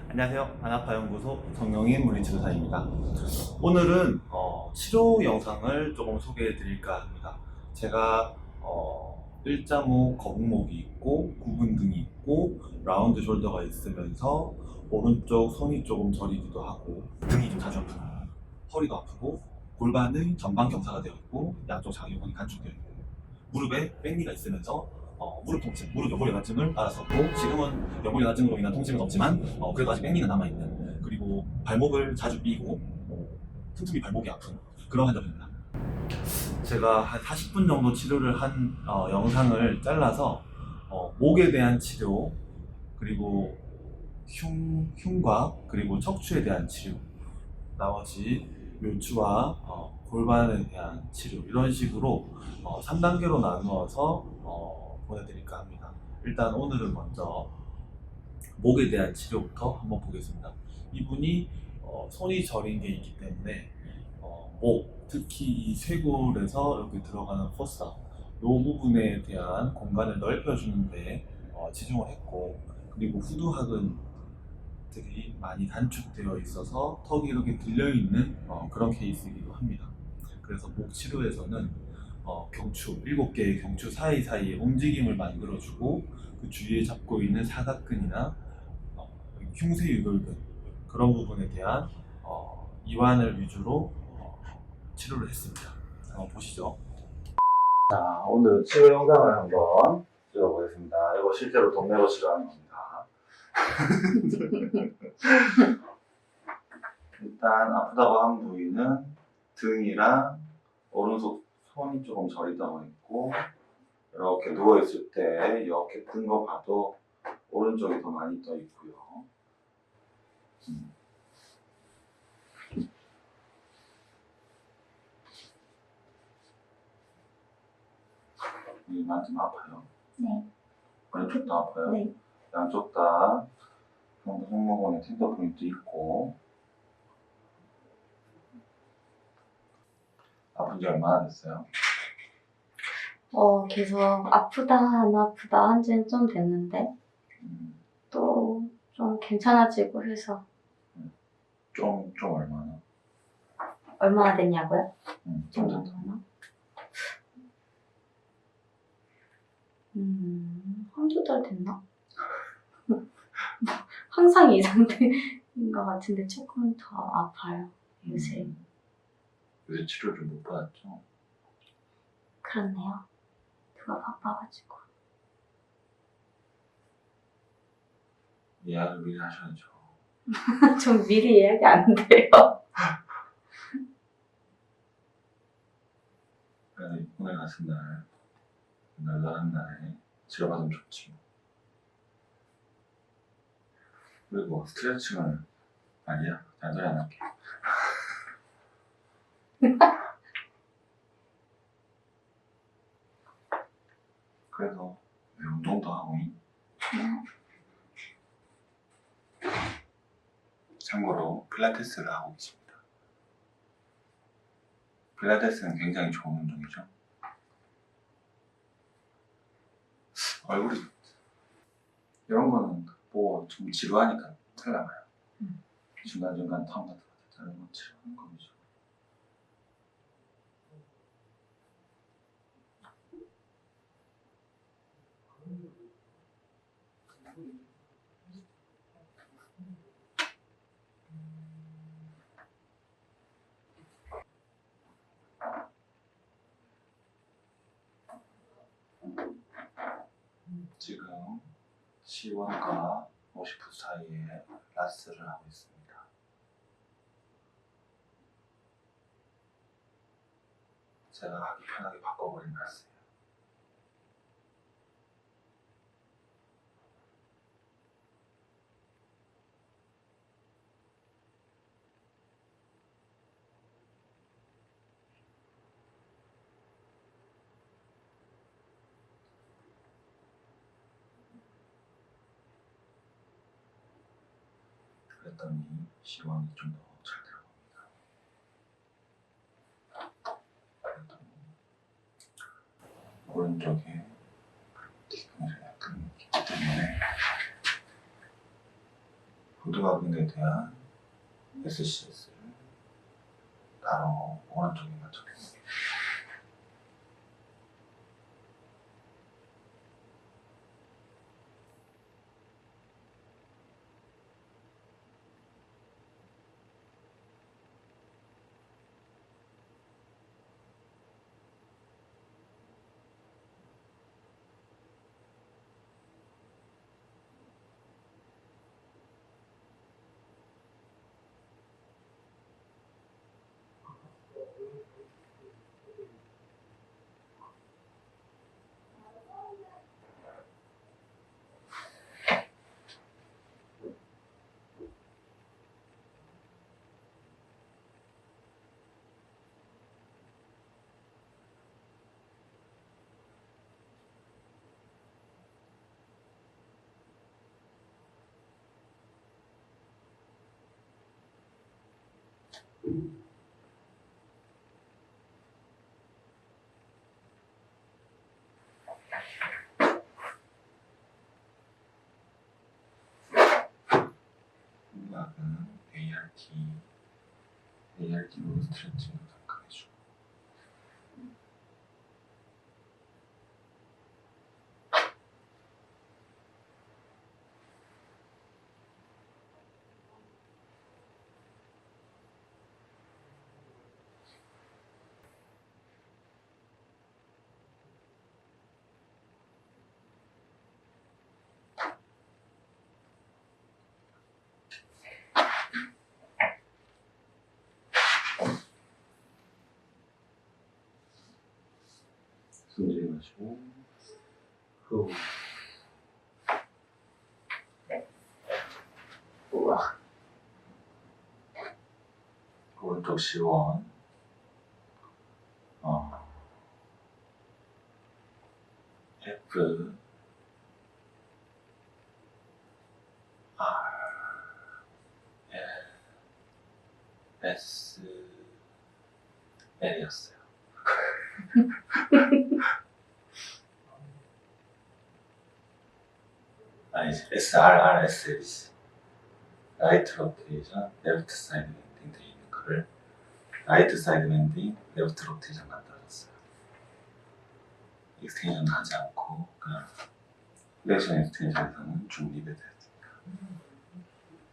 안녕하세요. 안아파연구소 정영인 물리치료사입니다. 오늘은 치료 영상을 조금 소개해 드릴까 합니다. 제가 일자목, 거북목이 있고 구분등이 있고 라운드 숄더가 있으면서 오른쪽 손이 조금 저리기도 하고 등이 좀 자주 아프고 허리도 아프고 골반의 전방 경사가 되어 있고 양쪽 장요근이 간축되어 있고 무릎에 백리가 있으면서 무릎 통증, 무릎 연골연화증을 앓았었고 지금은 연골연화증으로 인한 통증은 없지만 그래도 아직 백리는 남아있는, 그리고 발목을 자주 삐고 틈틈이 발목이 아픈 그런 환자입니다. 제가 한 40분 정도 치료를 한 영상을 잘라서 목에 대한 치료, 그리고 흉과 그리고 척추에 대한 치료, 나머지 묘추와 골반에 대한 치료, 이런 식으로 3단계로 나누어서 보내드릴까 합니다. 일단 오늘은 먼저 목에 대한 치료부터 한번 보겠습니다. 이분이 손이 저린 게 있기 때문에 목, 특히 이 쇄골에서 이렇게 들어가는 포사, 이 부분에 대한 공간을 넓혀주는데 치중을 했고, 그리고 후두하근들이 많이 단축되어 있어서 턱이 이렇게 들려있는 그런 케이스이기도 합니다. 그래서 목 치료에서는 경추, 7개의 경추 사이사이에 움직임을 만들어주고 그 주위에 잡고 있는 사각근이나 흉쇄유골근, 그런 부분에 대한 이완을 위주로 치료를 했습니다. 한번 보시죠. 자, 오늘 치료 영상을 한번 찍어보겠습니다. 이거 실제로 돈 내고 치료하는 겁니다. 일단 아프다고 한 부위는 등이랑 오른손 손이 조금 저리다고 있고, 이렇게 누워있을 때 이렇게 뜬 거 봐도 오른쪽이 더 많이 떠 있고요. 이 만지면 아파요? 네. 왼쪽도 아파요? 네. 양쪽 다 승모근에 텐더 포인트 있고. 아픈 지 얼마나 됐어요? 계속 아프다 안 아프다 한 지는 좀 됐는데 또 좀 괜찮아지고 해서. 좀 얼마나? 얼마나 됐냐고요? 좀 됐다. 얼마나? 한두 달 됐나? 항상 이 상태인 것 같은데 조금 더 아파요, 요새. 요새 치료를 못 받았죠? 그렇네요. 누가 바빠가지고. 예약을 미리 하셔야죠. 좀 미리 예약이 안 돼요. 그래서 오늘 같은 날, 나는 날에 치료받으면 좋지. 그리고 스트레칭을 아니야, 잔소리 안 할게. 그래도 왜 운동도 하고 참고로 필라테스를 하고 있습니다. 필라테스는 굉장히 좋은 운동이죠. 얼굴이 이런 거는 뭐 좀 지루하니까 잘라봐요. 중간중간 탕 같은 거 자르는 건 지루한 거죠. 지금 C1과 50분 사이에 라스를 하고 있습니다. 제가 하기 편하게 바꿔버린 라스예요. 그랬더니 C1이 좀 더 잘 들어갑니다. 그랬더니 오른쪽에 뒤통수가 약간 있기 때문에 후두각근에 대한 SCS를 바로 오른쪽에 맞춰줍니다. 후두각은 ART로 스트레칭을 잠깐 해주고 숨 들이마시고 후 우와. 오른쪽 시원 F R L S L이었어요. 아니지, SRRSL이지. 라이트 로테이션, 레프트 사이드 밴딩 되어 있는 거를 라이트 사이드 밴딩, 레프트 로테이션 만들어줬어요. 익스텐션 하지 않고 그냥 플렉션 익스텐션에서는 중립에 되었습니다.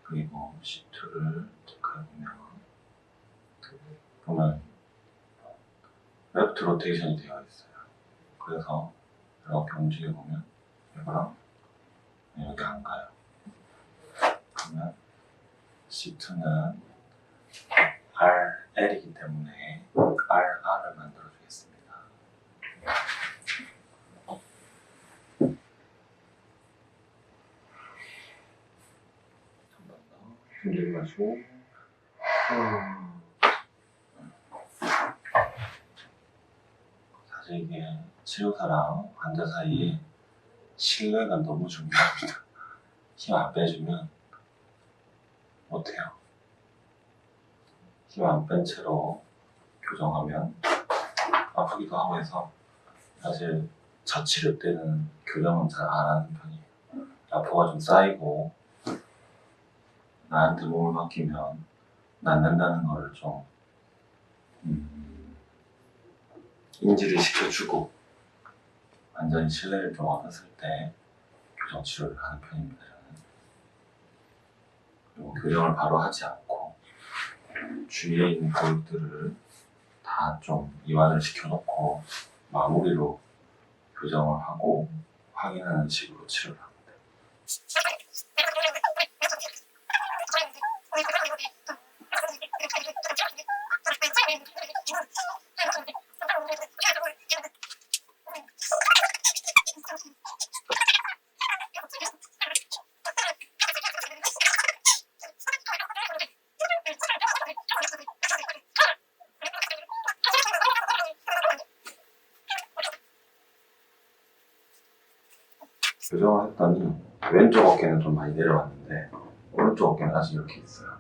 그리고 C2를 체크해보면 레프트 로테이션이 되어 있어요. 그래서 이렇게 움직여보면 이거랑 여기 안 가요. 그러면 C2는 RL이기 때문에 RR을 만들어 주겠습니다. 한 번 더 힘들게 마시고 사실 이게 치료사랑 환자 사이에 신뢰가 너무 중요합니다. 힘 안 빼주면 못해요. 힘 안 뺀 채로 교정하면 아프기도 하고 해서 사실 첫 치료 때는 교정은 잘 안 하는 편이에요. 야포가 좀 쌓이고 나한테 몸을 맡기면 낫는다는 거를 좀 인지를 시켜주고 완전히 신뢰를 좀 얻었을 때 교정 치료를 하는 편입니다. 저는. 그리고 교정을 바로 하지 않고 주위에 있는 고육들을 다 좀 이완을 시켜놓고 마무리로 교정을 하고 확인하는 식으로 치료를 합니다. 교정을 했더니 왼쪽 어깨는 좀 많이 내려왔는데 오른쪽 어깨는 아직 이렇게 있어요.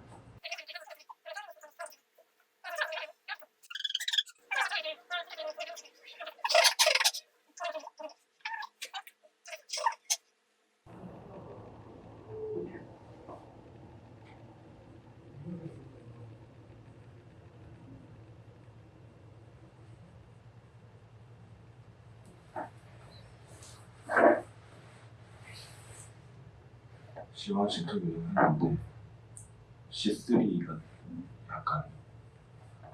C1 쉼터 교정했는데 C3가 약간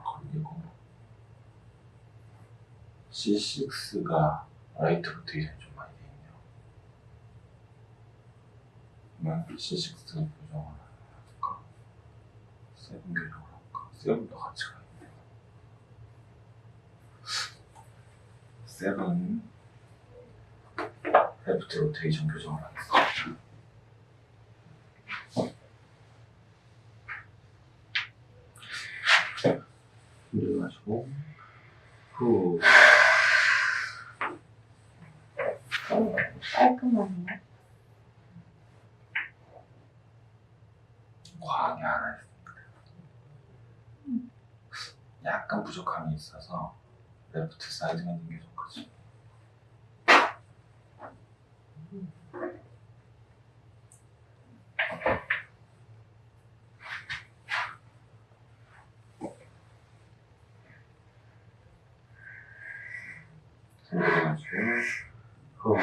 걸리고 C6가 라이트 로테이션이 좀 많이 돼 있네요. 그러면 C6 교정을 할까? 7 교정을 할까? 7도 같이 가야 돼. 7 레프트 로테이션 교정을 하겠습니다. 힘들어가지고 후 깔끔하네요. 과하게 하나 했습니다. 약간 부족함이 있어서 레프트 사이드 핸딩 교정까지. 힘들어가지고 후